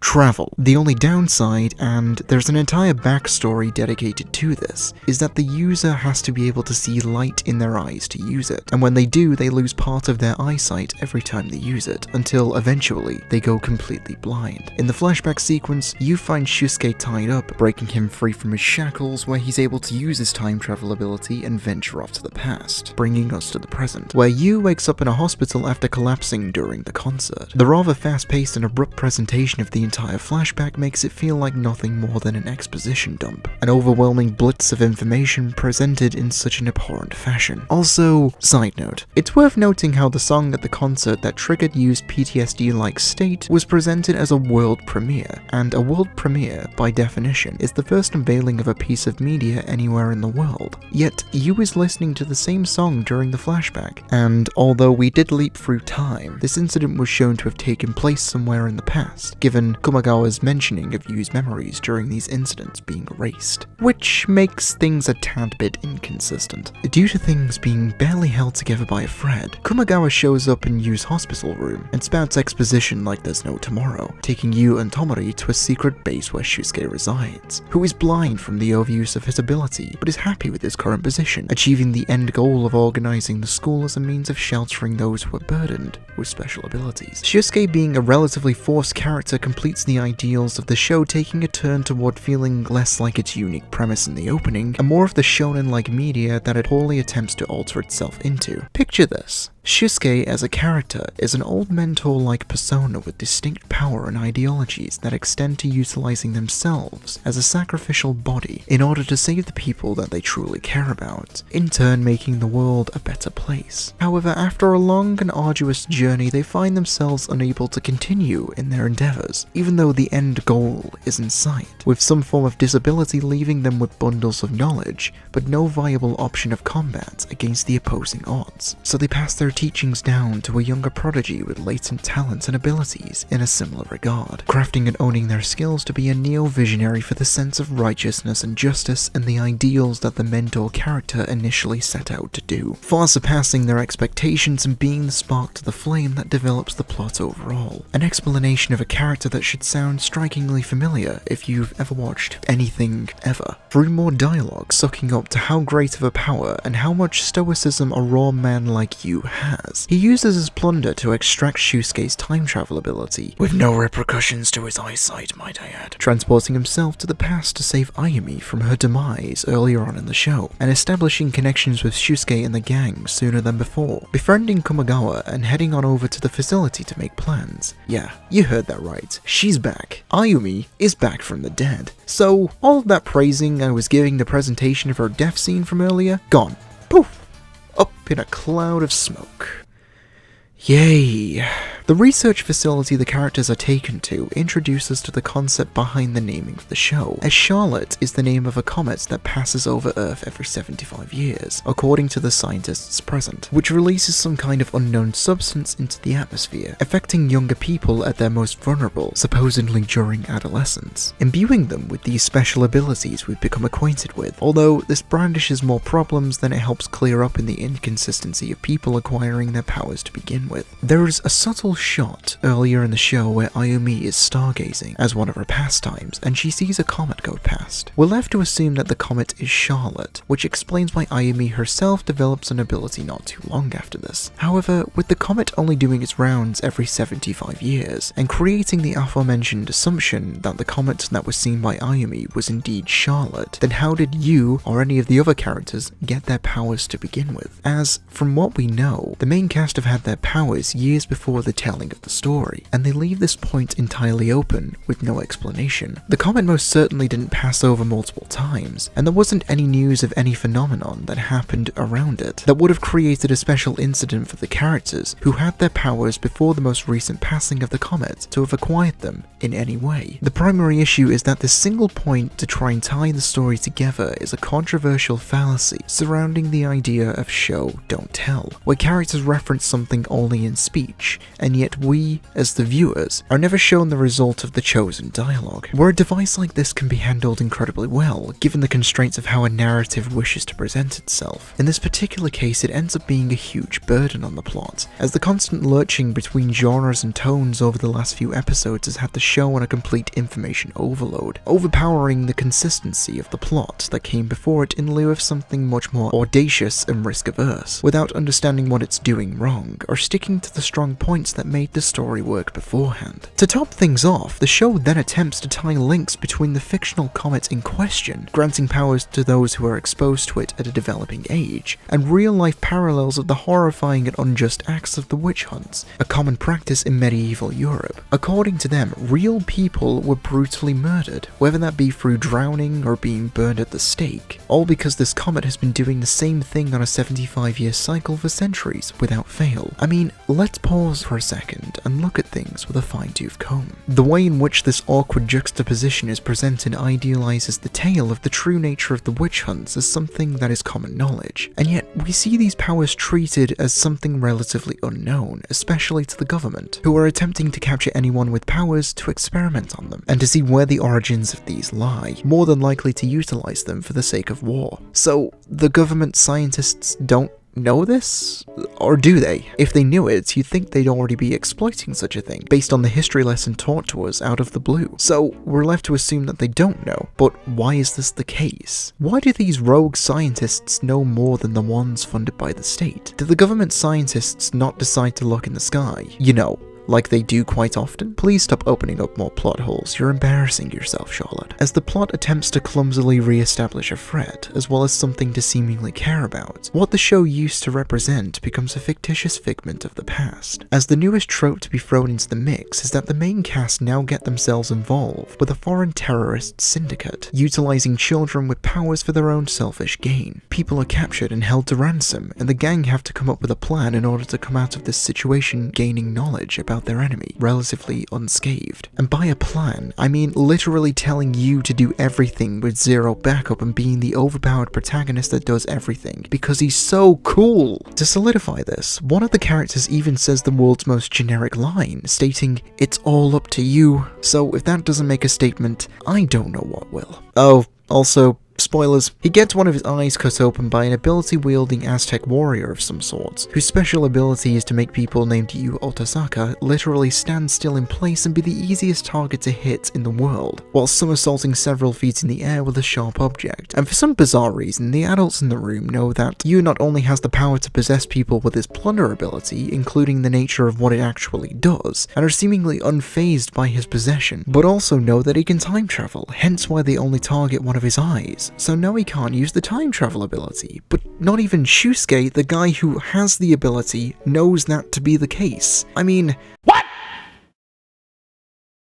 travel. The only downside, and there's an entire backstory dedicated to this, is that the user has to be able to see light in their eyes to use it, and when they do, they lose part of their eyesight every time they use it, until eventually they go completely blind. In the flashback sequence, you find Shusuke tied up, breaking him free from his shackles, where he's able to use his time travel ability and venture off to the past, bringing us to the present, where Yu wakes up in a hospital after collapsing during the concert. The rather fast-paced and abrupt presentation of the entire flashback makes it feel like nothing more than an exposition dump, an overwhelming blitz of information presented in such an abhorrent fashion. Also, side note, it's worth noting how the song at the concert that triggered Yu's PTSD-like state was presented as a world premiere, and a world premiere, by definition, is the first unveiling of a piece of media anywhere in the world. Yet, Yu is listening to the same song during the flashback, and although we did leap through time, this incident was shown to have taken place somewhere in the past, given Kumagawa's mentioning of Yu's memories during these incidents being erased, which makes things a tad bit inconsistent. Due to things being barely held together by a thread, Kumagawa shows up in Yu's hospital room and spouts exposition like there's no tomorrow, taking Yu and Tomori to a secret base where Shusuke resides, who is blind from the overuse of his ability, but is happy with his current position, achieving the end goal of organizing the school as a means of sheltering those who are burdened with special abilities. Shusuke, being a relatively forced character, completes the ideals of the show, taking a turn toward feeling less like its unique premise in the opening, and more of the shonen-like media that it wholly attempts to alter itself into. Picture this. Shusuke as a character is an old mentor-like persona with distinct power and ideologies that extend to utilizing themselves as a sacrificial body in order to save the people that they truly care about, in turn making the world a better place. However, after a long and arduous journey, they find themselves unable to continue in their endeavors, even though the end goal is in sight, with some form of disability leaving them with bundles of knowledge, but no viable option of combat against the opposing odds. So they pass their teachings down to a younger prodigy with latent talents and abilities in a similar regard, crafting and owning their skills to be a neo-visionary for the sense of righteousness and justice and the ideals that the mentor character initially set out to do, far surpassing their expectations and being the spark to the flame that develops the plot overall. An explanation of a character that should sound strikingly familiar if you've ever watched anything ever, through more dialogue sucking up to how great of a power and how much stoicism a raw man like you has. He uses his Plunder to extract Shusuke's time travel ability, with no repercussions to his eyesight, might I add, transporting himself to the past to save Ayumi from her demise earlier on in the show, and establishing connections with Shusuke and the gang sooner than before, befriending Kumagawa and heading on over to the facility to make plans. Yeah, you heard that right, she's back. Ayumi is back from the dead. So, all of that praising I was giving the presentation of her death scene from earlier, gone. Poof! Up in a cloud of smoke. Yay! The research facility the characters are taken to introduces to the concept behind the naming of the show, as Charlotte is the name of a comet that passes over Earth every 75 years, according to the scientists present, which releases some kind of unknown substance into the atmosphere, affecting younger people at their most vulnerable, supposedly during adolescence, imbuing them with these special abilities we've become acquainted with, although this brandishes more problems than it helps clear up in the inconsistency of people acquiring their powers to begin with. There is a subtle shot earlier in the show where Ayumi is stargazing as one of her pastimes, and she sees a comet go past. We're left to assume that the comet is Charlotte, which explains why Ayumi herself develops an ability not too long after this. However, with the comet only doing its rounds every 75 years, and creating the aforementioned assumption that the comet that was seen by Ayumi was indeed Charlotte, then how did Yu or any of the other characters get their powers to begin with? As, from what we know, the main cast have had their powers years before the telling of the story, and they leave this point entirely open with no explanation. The comet most certainly didn't pass over multiple times, and there wasn't any news of any phenomenon that happened around it that would have created a special incident for the characters who had their powers before the most recent passing of the comet to have acquired them in any way. The primary issue is that this single point to try and tie the story together is a controversial fallacy surrounding the idea of show don't tell, where characters reference something only in speech, and yet we, as the viewers, are never shown the result of the chosen dialogue. Where a device like this can be handled incredibly well, given the constraints of how a narrative wishes to present itself. In this particular case, it ends up being a huge burden on the plot, as the constant lurching between genres and tones over the last few episodes has had the show on a complete information overload, overpowering the consistency of the plot that came before it in lieu of something much more audacious and risk-averse, without understanding what it's doing wrong, or steering sticking to the strong points that made the story work beforehand. To top things off, the show then attempts to tie links between the fictional comet in question, granting powers to those who are exposed to it at a developing age, and real-life parallels of the horrifying and unjust acts of the witch hunts, a common practice in medieval Europe. According to them, real people were brutally murdered, whether that be through drowning or being burned at the stake, all because this comet has been doing the same thing on a 75-year cycle for centuries without fail. I mean, let's pause for a second and look at things with a fine-tooth comb. The way in which this awkward juxtaposition is presented idealizes the tale of the true nature of the witch hunts as something that is common knowledge, and yet we see these powers treated as something relatively unknown, especially to the government, who are attempting to capture anyone with powers to experiment on them, and to see where the origins of these lie, more than likely to utilize them for the sake of war. So, the government scientists don't know this? Or do they? If they knew it, you'd think they'd already be exploiting such a thing, based on the history lesson taught to us out of the blue. So, we're left to assume that they don't know. But why is this the case? Why do these rogue scientists know more than the ones funded by the state? Do the government scientists not decide to look in the sky? You know, like they do quite often? Please stop opening up more plot holes, you're embarrassing yourself, Charlotte. As the plot attempts to clumsily re-establish a threat, as well as something to seemingly care about, what the show used to represent becomes a fictitious figment of the past. As the newest trope to be thrown into the mix is that the main cast now get themselves involved with a foreign terrorist syndicate, utilizing children with powers for their own selfish gain. People are captured and held to ransom, and the gang have to come up with a plan in order to come out of this situation gaining knowledge about their enemy, relatively unscathed. And by a plan, I mean literally telling you to do everything with zero backup and being the overpowered protagonist that does everything, because he's so cool. To solidify this, one of the characters even says the world's most generic line, stating, "It's all up to you." So if that doesn't make a statement, I don't know what will. Oh, also, spoilers. He gets one of his eyes cut open by an ability-wielding Aztec warrior of some sort, whose special ability is to make people named Yu Otasaka literally stand still in place and be the easiest target to hit in the world, while somersaulting several feet in the air with a sharp object. And for some bizarre reason, the adults in the room know that Yu not only has the power to possess people with his Plunder ability, including the nature of what it actually does, and are seemingly unfazed by his possession, but also know that he can time travel, hence why they only target one of his eyes. So no, he can't use the time travel ability, but not even Shusuke, the guy who has the ability, knows that to be the case. I mean, what?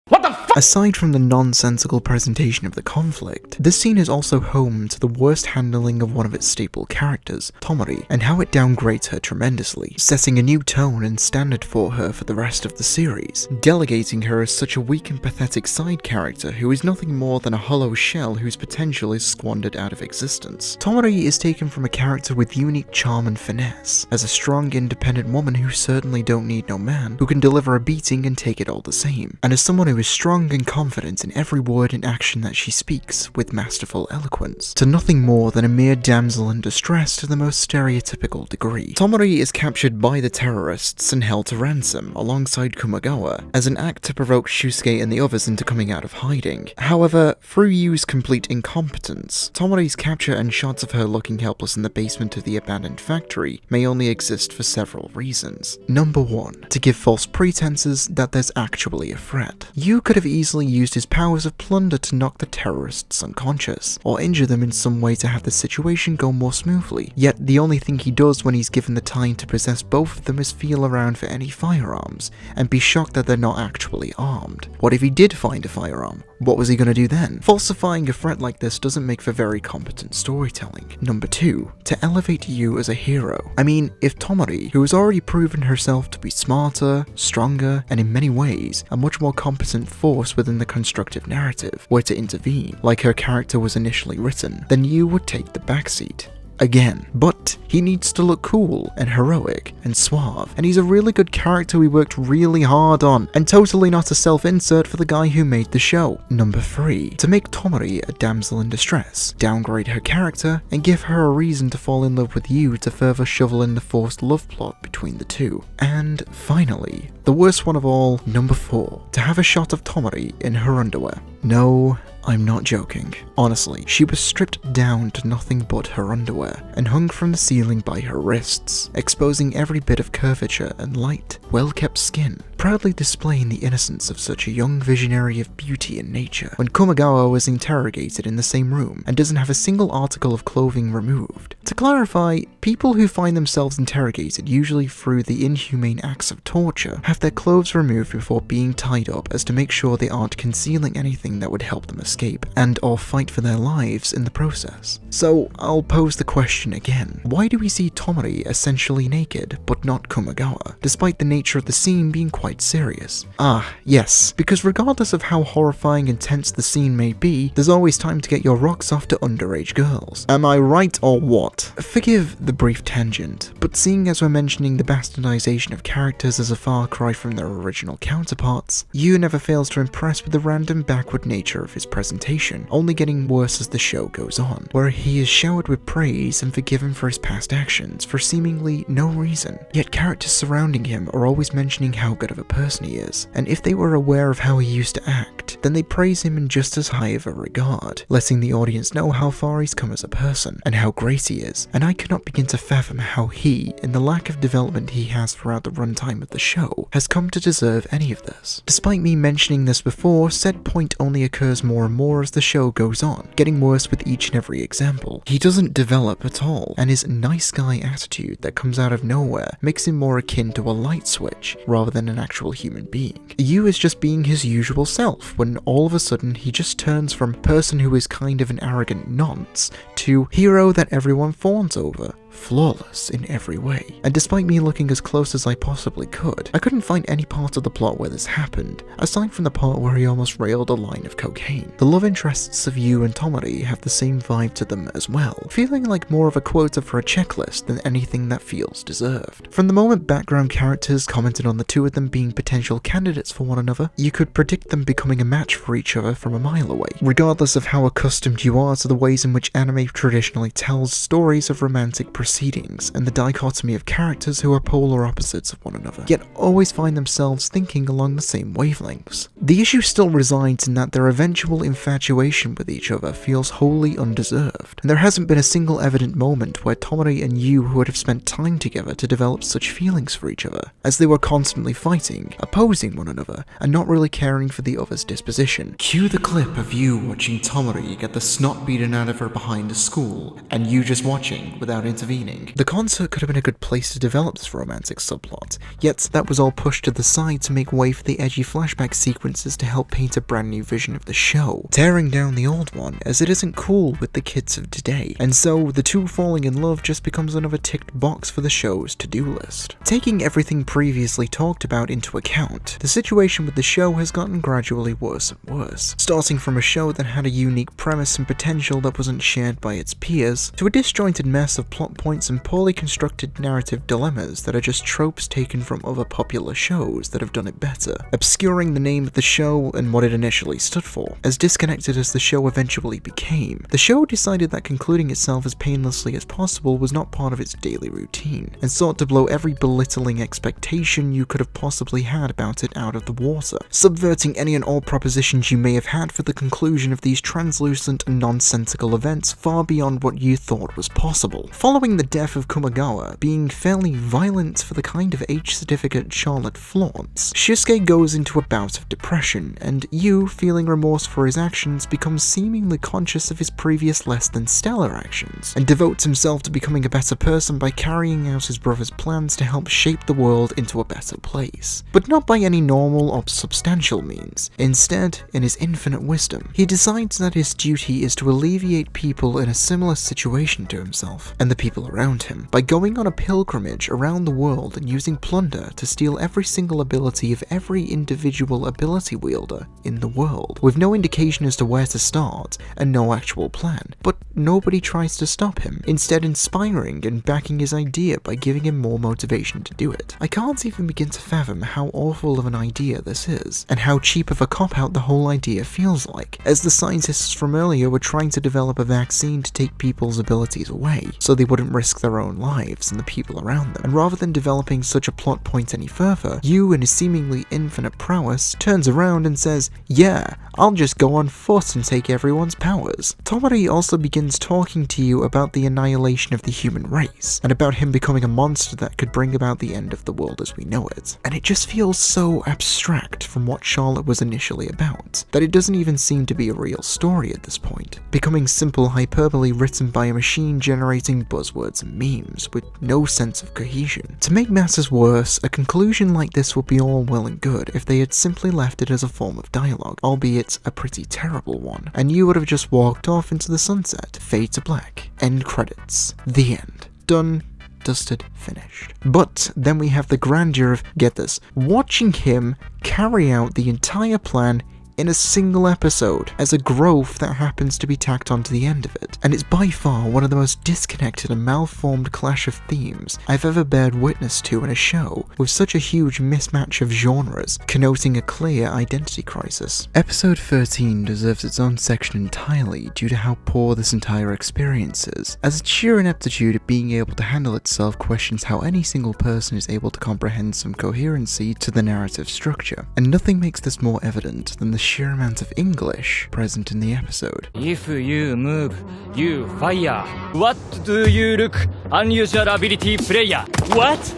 What the fuck? Aside from the nonsensical presentation of the conflict, this scene is also home to the worst handling of one of its staple characters, Tomori, and how it downgrades her tremendously, setting a new tone and standard for her for the rest of the series, delegating her as such a weak and pathetic side character who is nothing more than a hollow shell whose potential is squandered out of existence. Tomori is taken from a character with unique charm and finesse, as a strong, independent woman who certainly don't need no man, who can deliver a beating and take it all the same, and as someone who is strong and confident in every word and action that she speaks with masterful eloquence, to nothing more than a mere damsel in distress to the most stereotypical degree. Tomori is captured by the terrorists and held to ransom, alongside Kumagawa, as an act to provoke Shusuke and the others into coming out of hiding. However, through Yu's complete incompetence, Tomori's capture and shots of her looking helpless in the basement of the abandoned factory may only exist for several reasons. Number 1. To give false pretenses that there's actually a threat. Yu could have easily used his powers of Plunder to knock the terrorists unconscious, or injure them in some way to have the situation go more smoothly, yet the only thing he does when he's given the time to possess both of them is feel around for any firearms, and be shocked that they're not actually armed. What if he did find a firearm? What was he gonna do then? Falsifying a threat like this doesn't make for very competent storytelling. Number 2. To elevate Yu as a hero. I mean, if Tomori, who has already proven herself to be smarter, stronger, and in many ways, a much more competent force within the constructive narrative, were to intervene, like her character was initially written, then Yu would take the backseat. Again, but he needs to look cool and heroic and suave, and he's a really good character we worked really hard on, and totally not a self-insert for the guy who made the show. Number 3. To make Tomori a damsel in distress, downgrade her character, and give her a reason to fall in love with Yu to further shovel in the forced love plot between the two. And finally, the worst one of all, number 4. To have a shot of Tomori in her underwear. No, I'm not joking. Honestly, she was stripped down to nothing but her underwear and hung from the ceiling by her wrists, exposing every bit of curvature and light, well-kept skin, proudly displaying the innocence of such a young visionary of beauty and nature. When Kumagawa was interrogated in the same room and doesn't have a single article of clothing removed. To clarify, people who find themselves interrogated, usually through the inhumane acts of torture, have their clothes removed before being tied up as to make sure they aren't concealing anything that would help them escape and or fight for their lives in the process. So I'll pose the question again. Why do we see Tomari essentially naked, but not Kumagawa, despite the nature of the scene being quite serious? Ah, yes, because regardless of how horrifying and tense the scene may be, there's always time to get your rocks off to underage girls. Am I right or what? Forgive the brief tangent, but seeing as we're mentioning the bastardization of characters as a far cry from their original counterparts, Yu never fails to impress with the random backward nature of his presentation, only getting worse as the show goes on, where he is showered with praise and forgiven for his past actions for seemingly no reason. Yet characters surrounding him are always mentioning how good of a person he is, and if they were aware of how he used to act, then they praise him in just as high of a regard, letting the audience know how far he's come as a person, and how great he is, and I cannot begin to fathom how he, in the lack of development he has throughout the runtime of the show, has come to deserve any of this. Despite me mentioning this before, said point only occurs more and more as the show goes on, getting worse with each and every example. He doesn't develop at all, and his nice guy attitude that comes out of nowhere makes him more akin to a light switch, rather than an actual human being. Yu is just being his usual self, when all of a sudden he just turns from person who is kind of an arrogant nonce to hero that everyone fawns over. Flawless in every way. And despite me looking as close as I possibly could, I couldn't find any part of the plot where this happened, aside from the part where he almost railed a line of cocaine. The love interests of Yu and Tomari have the same vibe to them as well, feeling like more of a quota for a checklist than anything that feels deserved. From the moment background characters commented on the two of them being potential candidates for one another, you could predict them becoming a match for each other from a mile away, regardless of how accustomed you are to the ways in which anime traditionally tells stories of romantic proceedings and the dichotomy of characters who are polar opposites of one another, yet always find themselves thinking along the same wavelengths. The issue still resides in that their eventual infatuation with each other feels wholly undeserved, and there hasn't been a single evident moment where Tomari and Yu would have spent time together to develop such feelings for each other, as they were constantly fighting, opposing one another, and not really caring for the other's disposition. Cue the clip of Yu watching Tomari get the snot beaten out of her behind a school, and Yu just watching without intervening. The concert could have been a good place to develop this romantic subplot, yet that was all pushed to the side to make way for the edgy flashback sequences to help paint a brand new vision of the show, tearing down the old one as it isn't cool with the kids of today, and so the two falling in love just becomes another ticked box for the show's to-do list. Taking everything previously talked about into account, the situation with the show has gotten gradually worse and worse, starting from a show that had a unique premise and potential that wasn't shared by its peers, to a disjointed mess of plot points and poorly constructed narrative dilemmas that are just tropes taken from other popular shows that have done it better, obscuring the name of the show and what it initially stood for. As disconnected as the show eventually became, the show decided that concluding itself as painlessly as possible was not part of its daily routine, and sought to blow every belittling expectation you could have possibly had about it out of the water, subverting any and all propositions you may have had for the conclusion of these translucent and nonsensical events far beyond what you thought was possible. Following the death of Kumagawa being fairly violent for the kind of age certificate Charlotte flaunts, Shusuke goes into a bout of depression, and Yu, feeling remorse for his actions, becomes seemingly conscious of his previous less than stellar actions, and devotes himself to becoming a better person by carrying out his brother's plans to help shape the world into a better place. But not by any normal or substantial means. Instead, in his infinite wisdom, he decides that his duty is to alleviate people in a similar situation to himself, and the people around him, by going on a pilgrimage around the world and using Plunder to steal every single ability of every individual ability wielder in the world, with no indication as to where to start and no actual plan. But nobody tries to stop him, instead inspiring and backing his idea by giving him more motivation to do it. I can't even begin to fathom how awful of an idea this is, and how cheap of a cop-out the whole idea feels like, as the scientists from earlier were trying to develop a vaccine to take people's abilities away, so they wouldn't wouldn't risk their own lives and the people around them. And rather than developing such a plot point any further, Yu, in his seemingly infinite prowess, turns around and says, "Yeah, I'll just go on foot and take everyone's powers." Tomori also begins talking to you about the annihilation of the human race, and about him becoming a monster that could bring about the end of the world as we know it. And it just feels so abstract from what Charlotte was initially about, that it doesn't even seem to be a real story at this point, becoming simple hyperbole written by a machine generating buzzwords and memes, with no sense of cohesion. To make matters worse, a conclusion like this would be all well and good if they had simply left it as a form of dialogue, albeit a pretty terrible one, and you would have just walked off into the sunset, fade to black, end credits, the end. Done, dusted, finished. But then we have the grandeur of, get this, watching him carry out the entire plan in a single episode as a growth that happens to be tacked onto the end of it. And it's by far one of the most disconnected and malformed clash of themes I've ever bared witness to in a show, with such a huge mismatch of genres, connoting a clear identity crisis. Episode 13 deserves its own section entirely due to how poor this entire experience is, as its sheer ineptitude at being able to handle itself questions how any single person is able to comprehend some coherency to the narrative structure. And nothing makes this more evident than the sheer amount of English present in the episode. If you move, you fire. What do you look? Unusual ability player. What?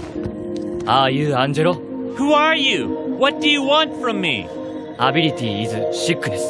Are you Angelo? Who are you? What do you want from me? Ability is sickness.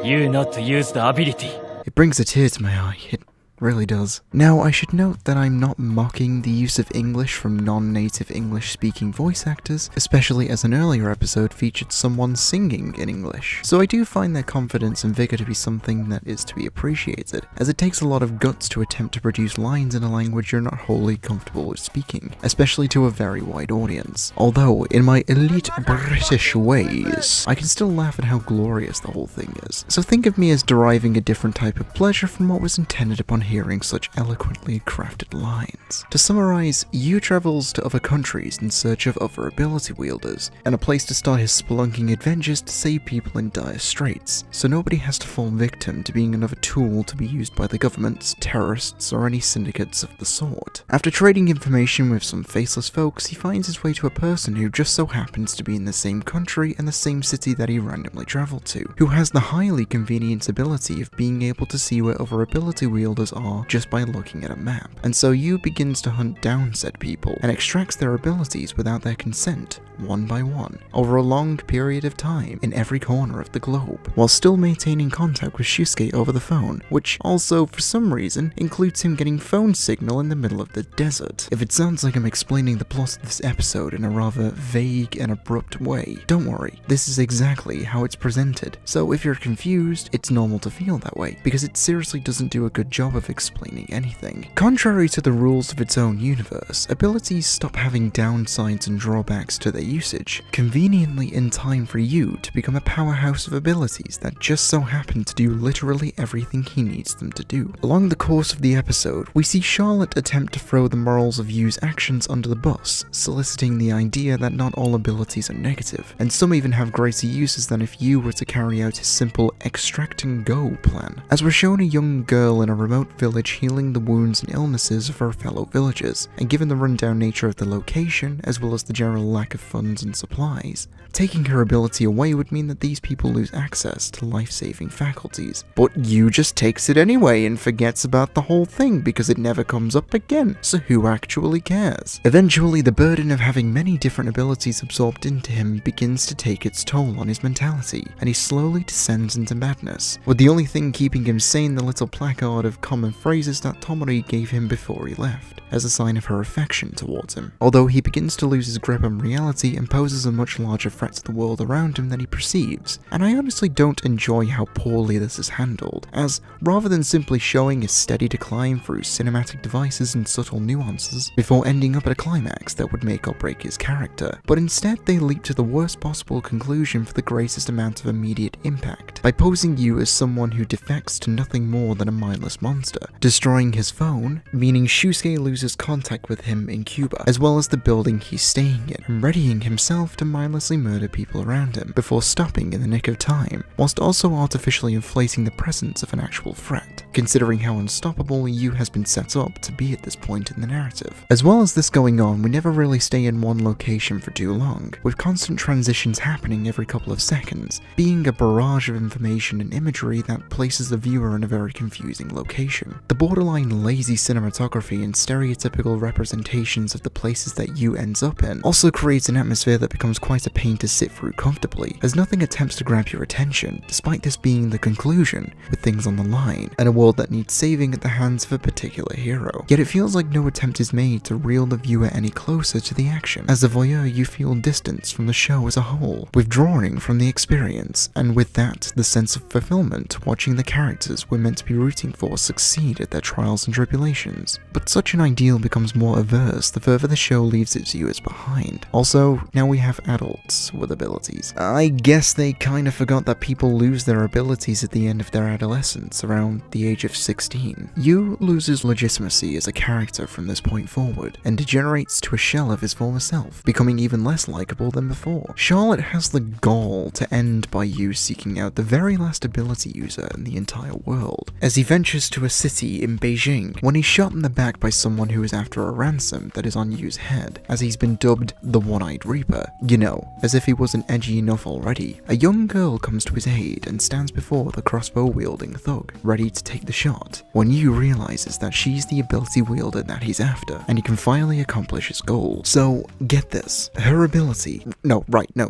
You not use the ability. It brings a tear to my eye. It really does. Now, I should note that I'm not mocking the use of English from non-native English-speaking voice actors, especially as an earlier episode featured someone singing in English. So I do find their confidence and vigor to be something that is to be appreciated, as it takes a lot of guts to attempt to produce lines in a language you're not wholly comfortable with speaking, especially to a very wide audience. Although, in my elite British ways, I can still laugh at how glorious the whole thing is. So think of me as deriving a different type of pleasure from what was intended upon hearing such eloquently crafted lines. To summarize, Yu travels to other countries in search of other ability wielders, and a place to start his spelunking adventures to save people in dire straits, so nobody has to fall victim to being another tool to be used by the governments, terrorists, or any syndicates of the sort. After trading information with some faceless folks, he finds his way to a person who just so happens to be in the same country and the same city that he randomly traveled to, who has the highly convenient ability of being able to see where other ability wielders are just by looking at a map. And so Yu begins to hunt down said people and extracts their abilities without their consent, one by one, over a long period of time in every corner of the globe, while still maintaining contact with Shusuke over the phone, which also, for some reason, includes him getting phone signal in the middle of the desert. If it sounds like I'm explaining the plot of this episode in a rather vague and abrupt way, don't worry, this is exactly how it's presented. So if you're confused, it's normal to feel that way, because it seriously doesn't do a good job of explaining anything. Contrary to the rules of its own universe, abilities stop having downsides and drawbacks to their usage, conveniently in time for Yu to become a powerhouse of abilities that just so happen to do literally everything he needs them to do. Along the course of the episode, we see Charlotte attempt to throw the morals of Yu's actions under the bus, soliciting the idea that not all abilities are negative, and some even have greater uses than if Yu were to carry out his simple extract and go plan. As we're shown a young girl in a remote village healing the wounds and illnesses of her fellow villagers, and given the rundown nature of the location, as well as the general lack of funds and supplies, taking her ability away would mean that these people lose access to life-saving faculties. But Yu just takes it anyway and forgets about the whole thing because it never comes up again, so who actually cares? Eventually, the burden of having many different abilities absorbed into him begins to take its toll on his mentality, and he slowly descends into madness, with the only thing keeping him sane the little placard of common phrases that Tomori gave him before he left, as a sign of her affection towards him. Although he begins to lose his grip on reality and poses a much larger threat to the world around him than he perceives, and I honestly don't enjoy how poorly this is handled, as rather than simply showing a steady decline through cinematic devices and subtle nuances, before ending up at a climax that would make or break his character, but instead they leap to the worst possible conclusion for the greatest amount of immediate impact, by posing Yu as someone who defects to nothing more than a mindless monster, destroying his phone, meaning Shusuke loses contact with him in Cuba, as well as the building he's staying in, and readying himself to mindlessly murder people around him, before stopping in the nick of time, whilst also artificially inflating the presence of an actual threat. considering how unstoppable Yu has been set up to be at this point in the narrative. As well as this going on, we never really stay in one location for too long, with constant transitions happening every couple of seconds, being a barrage of information and imagery that places the viewer in a very confusing location. The borderline lazy cinematography and stereotypical representations of the places that Yu ends up in also creates an atmosphere that becomes quite a pain to sit through comfortably, as nothing attempts to grab your attention, despite this being the conclusion, with things on the line, and a world that needs saving at the hands of a particular hero. Yet it feels like no attempt is made to reel the viewer any closer to the action. As a voyeur, you feel distance from the show as a whole, withdrawing from the experience, and with that, the sense of fulfillment watching the characters we're meant to be rooting for succeed at their trials and tribulations. But such an ideal becomes more averse the further the show leaves its viewers behind. Also, now we have adults with abilities. I guess they kinda forgot that people lose their abilities at the end of their adolescence, around the age of 16. Yu loses legitimacy as a character from this point forward, and degenerates to a shell of his former self, becoming even less likable than before. Charlotte has the gall to end by Yu seeking out the very last ability user in the entire world, as he ventures to a city in Beijing when he's shot in the back by someone who is after a ransom that is on Yu's head, as he's been dubbed the One-Eyed Reaper. You know, as if he wasn't edgy enough already. A young girl comes to his aid and stands before the crossbow-wielding thug, ready to take the shot, when Yu realizes that she's the ability wielder that he's after, and he can finally accomplish his goal. So, get this. Her ability... No,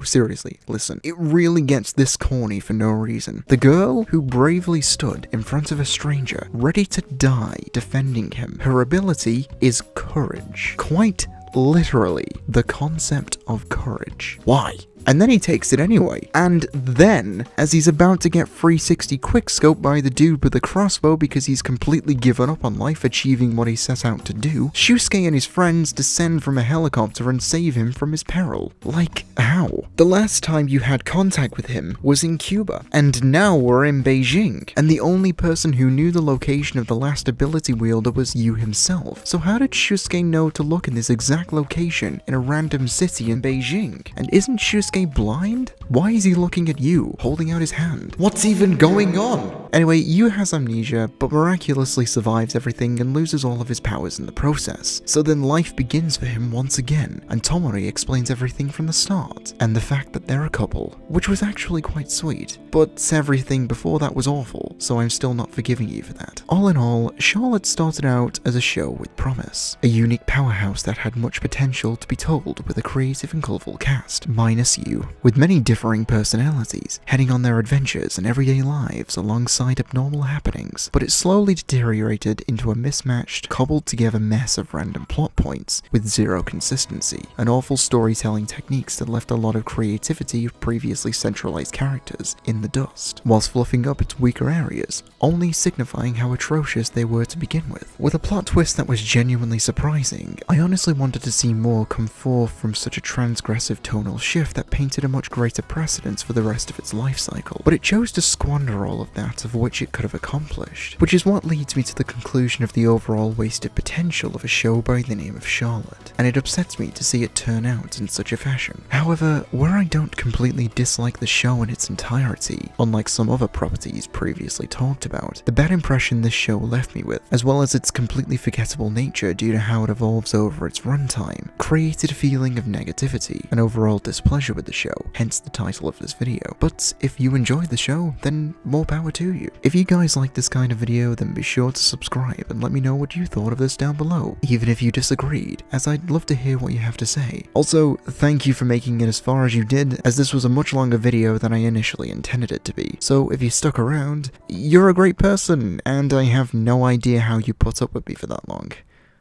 seriously, listen. It really gets this corny for no reason. The girl who bravely stood in front of a stranger, ready to die defending him, her ability is courage. Quite literally, the concept of courage. Why? And then he takes it anyway. And then, as he's about to get 360 quickscope by the dude with the crossbow because he's completely given up on life achieving what he set out to do, Shusuke and his friends descend from a helicopter and save him from his peril. Like, how? The last time you had contact with him was in Cuba, and now we're in Beijing, and the only person who knew the location of the last ability wielder was Yu himself. So how did Shusuke know to look in this exact location in a random city in Beijing? And isn't Shusuke blind? Why is he looking at Yu, holding out his hand? What's even going on? Anyway, Yu has amnesia, but miraculously survives everything and loses all of his powers in the process. So then life begins for him once again, and Tomori explains everything from the start, and the fact that they're a couple, which was actually quite sweet. But everything before that was awful, so I'm still not forgiving you for that. All in all, Charlotte started out as a show with promise. A unique powerhouse that had much potential to be told with a creative and colourful cast, minus Yu, with many differing personalities, heading on their adventures and everyday lives alongside abnormal happenings, but it slowly deteriorated into a mismatched, cobbled together mess of random plot points, with zero consistency, and awful storytelling techniques that left a lot of creativity of previously centralized characters in the dust, whilst fluffing up its weaker areas, only signifying how atrocious they were to begin with. With a plot twist that was genuinely surprising, I honestly wanted to see more come forth from such a transgressive tonal shift that painted a much greater precedence for the rest of its life cycle, but it chose to squander all of that of which it could have accomplished, which is what leads me to the conclusion of the overall wasted potential of a show by the name of Charlotte, and it upsets me to see it turn out in such a fashion. However, where I don't completely dislike the show in its entirety, unlike some other properties previously talked about, the bad impression this show left me with, as well as its completely forgettable nature due to how it evolves over its runtime, created a feeling of negativity and overall displeasure with the show, hence the title of this video. But if you enjoyed the show, then more power to you. If you guys like this kind of video, then be sure to subscribe and let me know what you thought of this down below, even if you disagreed, as I'd love to hear what you have to say. Also, thank you for making it as far as you did, as this was a much longer video than I initially intended it to be. So if you stuck around, you're a great person, and I have no idea how you put up with me for that long.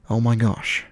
Oh my gosh.